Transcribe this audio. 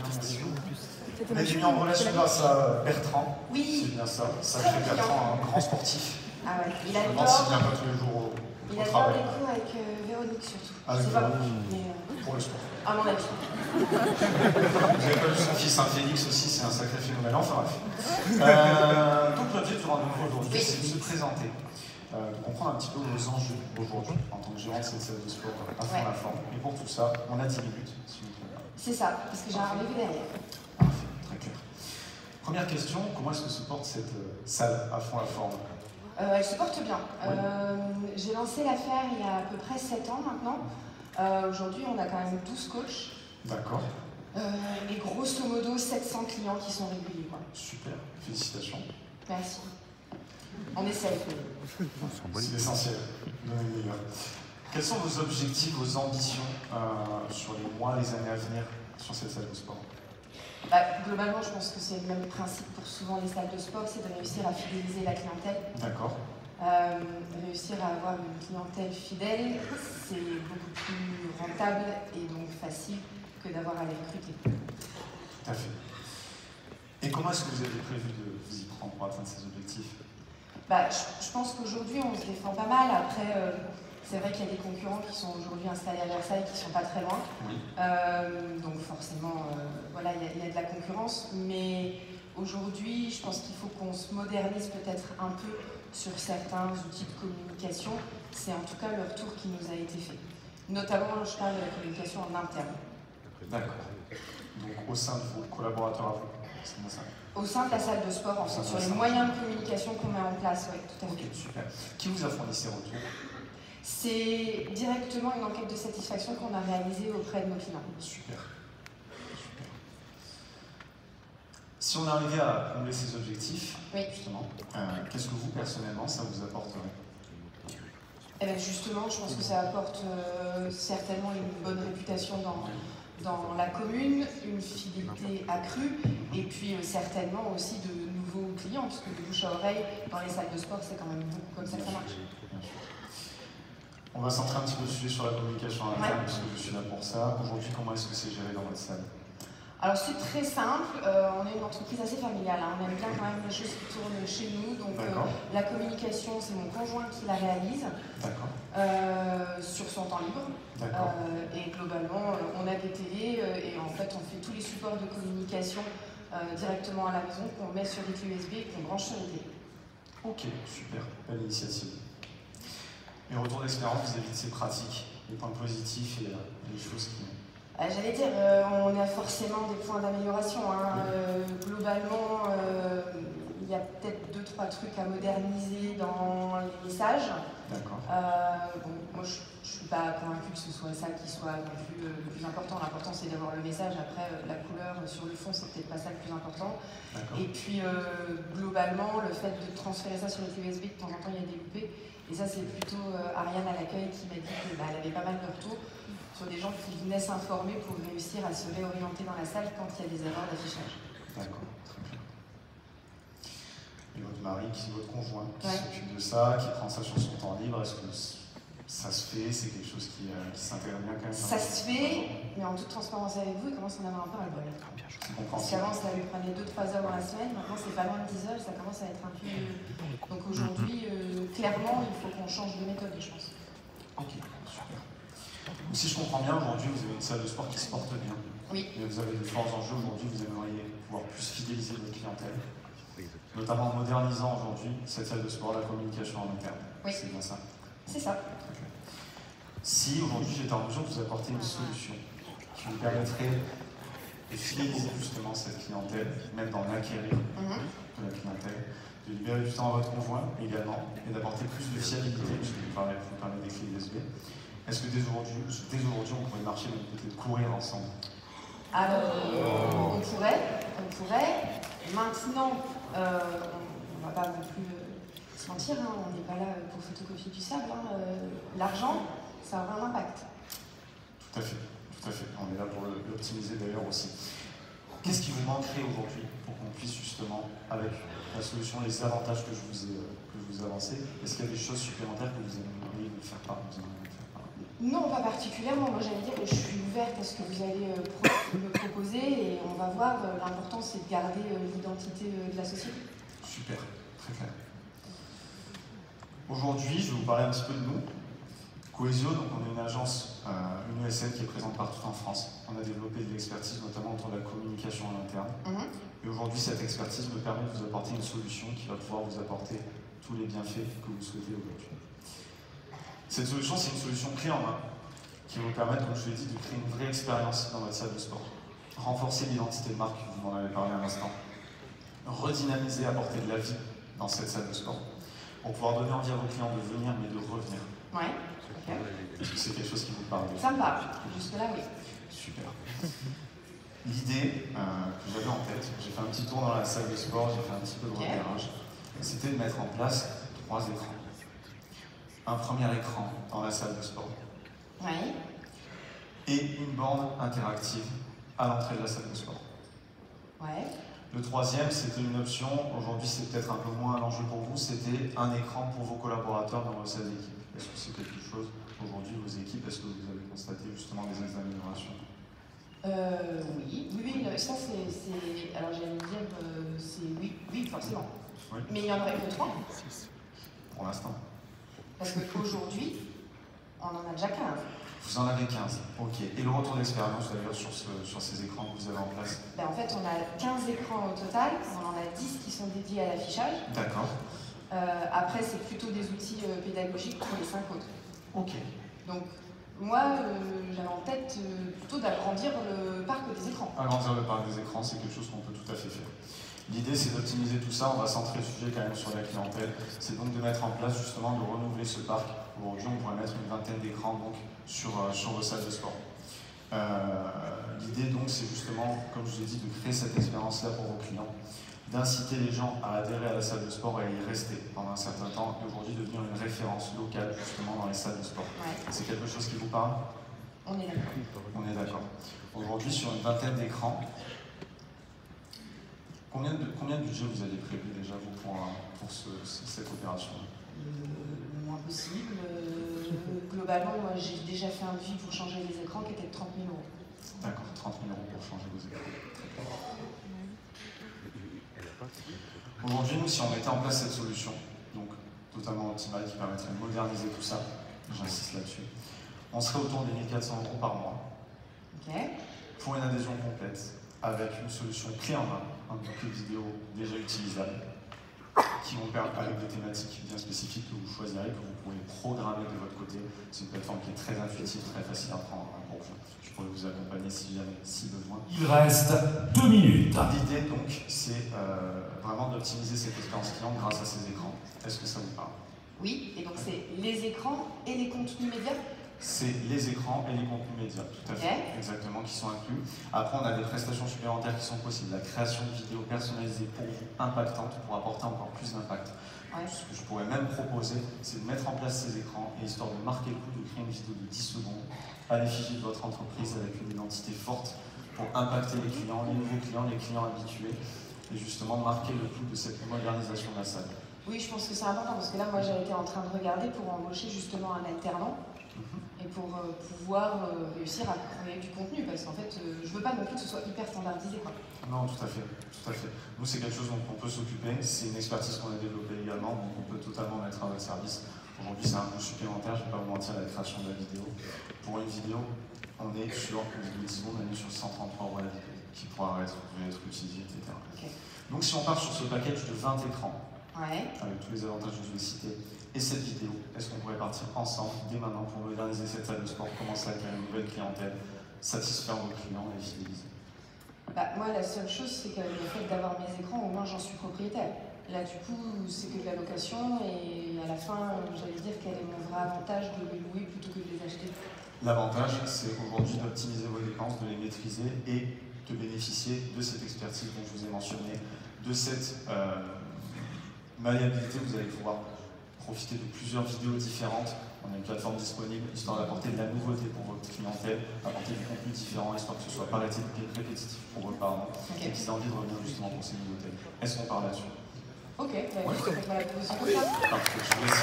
merci. On est mis en relation grâce à Bertrand. Oui. C'est bien ça. Ça fait Bertrand un grand sportif. Ah ouais, il Je me demande s'il vient pas tous les jours au il adore travail. les cours avec Véronique surtout. Avec Véronique. Pour le sport. À mon avis. Vous avez pas vu son fils, Félix aussi, c'est un sacré phénomène. Enfin bref. Donc l'objet du rendez-vous aujourd'hui, c'est de se présenter. De comprendre un petit peu vos enjeux aujourd'hui en tant que gérant de cette salle de sport à fond la forme. Et pour tout ça, on a 10 minutes, si vous voulez. C'est ça, parce que j'ai un rendez-vous derrière. Parfait, très clair. Première question, comment est-ce que se porte cette salle à fond la forme? Elle se porte bien. Oui. J'ai lancé l'affaire il y a à peu près 7 ans maintenant. Aujourd'hui, on a quand même 12 coachs. D'accord. Et grosso modo, 700 clients qui sont réguliers. Quoi. Super, félicitations. Merci. On essaye. C'est l'essentiel. Quels sont vos objectifs, vos ambitions sur les mois, les années à venir sur cette salle de sport? Globalement, je pense que c'est le même principe pour souvent les salles de sport, c'est de réussir à fidéliser la clientèle. D'accord. Réussir à avoir une clientèle fidèle, c'est beaucoup plus rentable et donc facile que d'avoir à les recruter. Tout à fait. Et comment est-ce que vous avez prévu de vous y prendre pour atteindre ces objectifs? Je pense qu'aujourd'hui, on se défend pas mal. Après, c'est vrai qu'il y a des concurrents qui sont aujourd'hui installés à Versailles qui ne sont pas très loin. Oui. Donc forcément, voilà, il y a de la concurrence. Mais aujourd'hui, je pense qu'il faut qu'on se modernise peut-être un peu sur certains outils de communication. C'est en tout cas le retour qui nous a été fait. Notamment, je parle de la communication en interne. D'accord. Donc au sein de vos collaborateurs à vous, c'est bien ça? Au sein de la salle de sport, en fait, sur les moyens de communication qu'on met en place, oui, tout à fait. Ok, super. Qui vous a fourni ces retours? C'est directement une enquête de satisfaction qu'on a réalisée auprès de nos clients. Super. Super. Si on arrivait à combler ces objectifs, justement, qu'est-ce que vous, personnellement, ça vous apporterait? Eh bien, justement, je pense que ça apporte certainement une bonne réputation dans la commune, une fidélité accrue, et puis certainement aussi de nouveaux clients, parce que de bouche à oreille, dans les salles de sport, c'est quand même beaucoup comme ça que ça marche. On va centrer un petit peu le sujet sur la communication en interne, puisque je suis là pour ça. Aujourd'hui, comment est-ce que c'est géré dans votre salle? Alors c'est très simple, on est une entreprise assez familiale, hein. On aime bien quand même les choses qui tournent chez nous, donc la communication c'est mon conjoint qui la réalise sur son temps libre, et globalement on a des télés et en fait on fait tous les supports de communication directement à la maison qu'on met sur des clés USB et qu'on branche sur les télés. Ok, super, belle initiative. Et retour d'expérience vis-à-vis de ces pratiques, les points positifs et les choses qui... J'allais dire, on a forcément des points d'amélioration. Hein. Globalement, il y a peut-être 2-3 trucs à moderniser dans les messages. D'accord. Moi, je ne suis pas convaincue que ce soit ça qui soit le plus important. L'important, c'est d'avoir le message. Après, la couleur sur le fond, c'est peut-être pas ça le plus important. Et puis, globalement, le fait de transférer ça sur les clés USB, de temps en temps, il y a des loupés. Et ça, c'est plutôt Ariane à l'accueil qui m'a dit qu'elle avait pas mal de retours sur des gens qui venaient s'informer pour réussir à se réorienter dans la salle quand il y a des erreurs d'affichage. D'accord, très bien. Et votre mari, votre conjoint, qui s'occupe de ça, qui prend ça sur son temps libre, est-ce que ça se fait? C'est quelque chose qui s'intègre bien quand même? Ça se fait, mais en toute transparence avec vous, il commence à en avoir un peu à le bol. Parce qu'avant, ça lui prenait 2-3 heures dans la semaine, maintenant c'est pas loin de 10 heures, ça commence à être un peu... Donc aujourd'hui, clairement, il faut qu'on change de méthode, je pense. Ok, super. Donc, si je comprends bien, aujourd'hui, vous avez une salle de sport qui se porte bien. Oui. Et vous avez de forts enjeux aujourd'hui, vous aimeriez pouvoir plus fidéliser votre clientèle, notamment en modernisant aujourd'hui cette salle de sport, la communication en interne. Oui. C'est bien ça? C'est ça. Okay. Si aujourd'hui j'étais en mesure de vous apporter une solution qui vous permettrait de fidéliser justement cette clientèle, même dans l'acquérir de la clientèle, de libérer du temps à votre conjoint également, et d'apporter plus de fiabilité, puisque vous parlez des clés USB. Est-ce que dès aujourd'hui, on pourrait marcher même peut-être courir ensemble? On pourrait. Maintenant, on ne va pas non plus se mentir, hein, on n'est pas là pour photocopier du sable. Hein. L'argent, ça aura un impact. Tout à fait, tout à fait. On est là pour l'optimiser d'ailleurs aussi. Qu'est-ce qui vous manquerait aujourd'hui pour qu'on puisse justement, avec la solution, les avantages que je vous ai avancés, est-ce qu'il y a des choses supplémentaires que vous aimeriez nous faire part? Non, pas particulièrement. Moi, j'allais dire que je suis ouverte à ce que vous allez me proposer et on va voir. L'important, c'est de garder l'identité de la société. Super, très clair. Aujourd'hui, je vais vous parler un petit peu de nous. Cohesio, donc on est une agence, une ESN qui est présente partout en France. On a développé de l'expertise, notamment autour de la communication en interne. Et aujourd'hui, cette expertise me permet de vous apporter une solution qui va pouvoir vous apporter tous les bienfaits que vous souhaitez aujourd'hui. Cette solution, c'est une solution clé en main qui va vous permettre, comme je vous l'ai dit, de créer une vraie expérience dans votre salle de sport. Renforcer l'identité de marque, vous m'en avez parlé à l'instant. Redynamiser, apporter de la vie dans cette salle de sport. Pour pouvoir donner envie à vos clients de venir, mais de revenir. Ouais. Okay. Est-ce que c'est quelque chose qui vous parle? Ça me parle. Jusque-là, oui. Super. L'idée que j'avais en tête, j'ai fait un petit tour dans la salle de sport, j'ai fait un petit peu de repérage, c'était de mettre en place 3 écrans. Un premier écran dans la salle de sport. Oui. Et une borne interactive à l'entrée de la salle de sport. Ouais. Le troisième, c'était une option, aujourd'hui c'est peut-être un peu moins un enjeu pour vous, c'était un écran pour vos collaborateurs dans vos salles d'équipe. Est-ce que c'est quelque chose, aujourd'hui, vos équipes, est-ce que vous avez constaté justement des améliorations? Oui, ça c'est... Alors j'allais dire, c'est oui, forcément. Oui. Mais il n'y en aurait que 3. Pour l'instant. Parce qu'aujourd'hui, on en a déjà 15. Vous en avez 15, ok. Et le retour d'expérience d'ailleurs sur ces écrans que vous avez en place? En fait, on a 15 écrans au total, on en a 10 qui sont dédiés à l'affichage. D'accord. Après, c'est plutôt des outils pédagogiques pour les 5 autres. Ok. Donc, moi, j'avais en tête plutôt d'agrandir le parc des écrans. Agrandir le parc des écrans, c'est quelque chose qu'on peut tout à fait faire. L'idée, c'est d'optimiser tout ça. On va centrer le sujet quand même sur la clientèle. C'est donc de mettre en place, justement, de renouveler ce parc. Aujourd'hui, on pourrait mettre une vingtaine d'écrans sur vos salles de sport. L'idée, donc, c'est justement, comme je vous ai dit, de créer cette expérience-là pour vos clients, d'inciter les gens à adhérer à la salle de sport et à y rester pendant un certain temps, et aujourd'hui devenir une référence locale, justement, dans les salles de sport. Ouais. C'est quelque chose qui vous parle? On est d'accord. On est d'accord. Aujourd'hui, sur une vingtaine d'écrans, combien de budget vous avez prévu déjà vous, pour cette opération? Le moins possible. Globalement, moi j'ai déjà fait un devis pour changer les écrans qui était de 30 000 €. D'accord, 30 000 € pour changer vos écrans. Aujourd'hui, nous, si on mettait en place cette solution, donc totalement optimale, qui permettrait de moderniser tout ça, j'insiste là-dessus, on serait autour des 1 400 € par mois. Okay. Pour une adhésion complète, avec une solution clé en main, un bouquet vidéo déjà utilisable, qui vont permettre, avec des thématiques bien spécifiques que vous choisirez, que vous pourrez programmer de votre côté. C'est une plateforme qui est très intuitive, très facile à prendre pour vous. Je pourrais vous accompagner si besoin. Il reste 2 minutes. L'idée donc, c'est vraiment d'optimiser cette expérience client grâce à ces écrans. Est-ce que ça vous parle? Oui, et donc c'est les écrans et les contenus médias? C'est les écrans et les contenus médias, tout à fait, exactement, qui sont inclus. Après, on a des prestations supplémentaires qui sont possibles. La création de vidéos personnalisées pour vous, impactantes, pour apporter encore plus d'impact. Ouais. Ce que je pourrais même proposer, c'est de mettre en place ces écrans et histoire de marquer le coup, de créer une vidéo de 10 secondes à l'effigie de votre entreprise avec une identité forte pour impacter les clients, les nouveaux clients, les clients habitués et justement marquer le coup de cette modernisation de la salle. Oui, je pense que c'est important parce que là, moi, j'avais été en train de regarder pour embaucher justement un alternant. Et pour pouvoir réussir à créer du contenu, parce qu'en fait, je veux pas non plus que ce soit hyper standardisé, quoi. Non, tout à fait, tout à fait. Nous, c'est quelque chose dont on peut s'occuper, c'est une expertise qu'on a développée également, donc on peut totalement mettre à votre service. Aujourd'hui, c'est un coût supplémentaire, je ne vais pas vous mentir, la création de la vidéo. Pour une vidéo, on est sur, une seconde, on est sur 133 € la vidéo, qui pourra être utilisée, etc. Okay. Donc si on part sur ce package de 20 écrans, avec tous les avantages que je vais citer, et cette vidéo, est-ce qu'on pourrait partir ensemble, dès maintenant, pour moderniser cette salle de sport, commencer à créer une nouvelle clientèle, satisfaire vos clients et fidéliser? Moi, la seule chose, c'est que le fait d'avoir mes écrans, au moins j'en suis propriétaire. Là, du coup, c'est que de la location, et à la fin, j'allais dire quel est mon vrai avantage de les louer plutôt que de les acheter. L'avantage, c'est aujourd'hui d'optimiser vos dépenses, de les maîtriser et de bénéficier de cette expertise dont je vous ai mentionné, de cette malléabilité. Vous allez pouvoir profiter de plusieurs vidéos différentes. On a une plateforme disponible, histoire d'apporter de la nouveauté pour votre clientèle, apporter du contenu différent, histoire que ce soit pas répétitif pour eux, et qu'ils aient envie de revenir justement pour ces nouveautés. Est-ce qu'on parle là-dessus? Ok, je vais la proposition comme ça. Parfait, je vous laisse.